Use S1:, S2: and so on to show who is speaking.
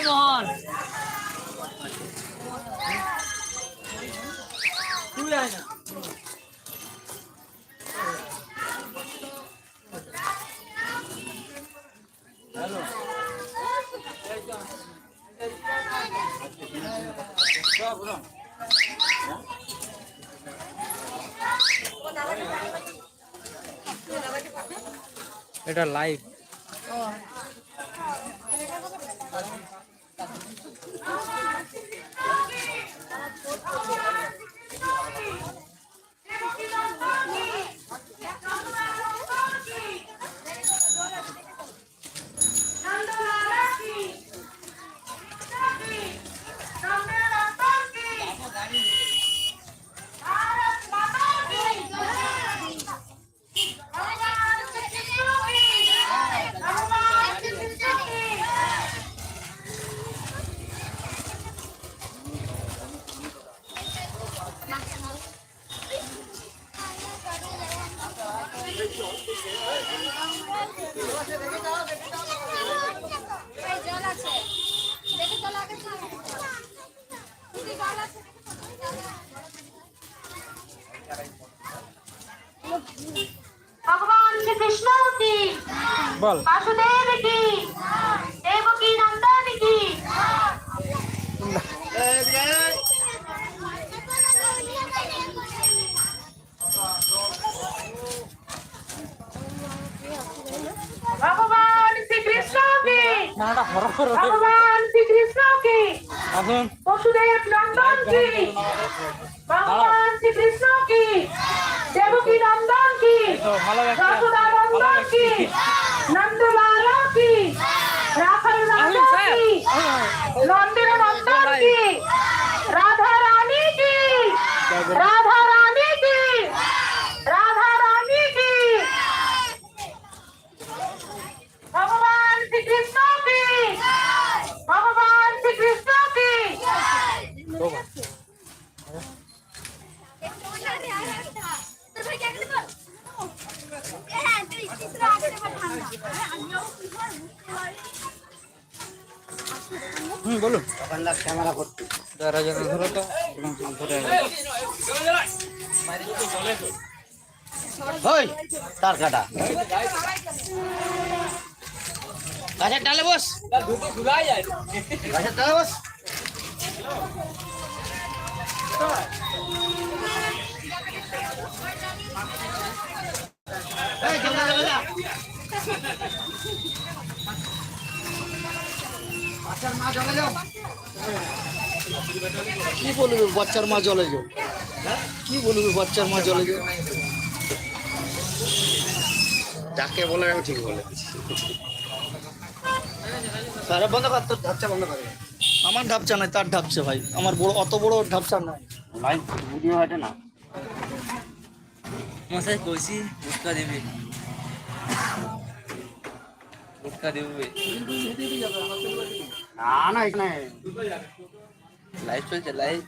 S1: মোহন তুই আয় না হ্যালো এটা লাইভ
S2: भगवान श्री कृष्ण की
S1: बोल
S2: वासुदेव की देवकी नंदन की भगवान श्री कृष्ण की भगवान श्री कृष्ण की वासुदेव नंदन की भगवान श्री कृष्ण की देवकी नंदन की यशोदा नंदन की नंदलाला की राखल राजा की नंदिन नंदन की राधा रानी की राधा रानी की राधा रानी की भगवान श्री कृष्ण की भगवान श्री कृष्ण की
S1: বলুন
S3: ক্যামেরা করতে
S1: যারা যারা ধরো তো ধরে
S3: ওই তার কাটা গাছের ডালে বস গাছের ডালে বস এই জলদি চলে যা বাচ্চার মা জলে যাও কি বলবি বাচ্চার মা জলে যাও কি বলবি বাচ্চার মা জলে যাও যাকে বলে আমি ঠিক বলে সারা বন্ধ কর তোর ঢাপচা বন্ধ কর আমার ঢাপচা নয় তার ঢাপচা ভাই আমার বড় অত বড় ঢাপচা নয় লাইভ ভিডিও হয় না
S1: মশাই কইছি উৎকা দেবে উৎকা দেবে
S3: না না এখানে
S1: লাইভ চলছে লাইভ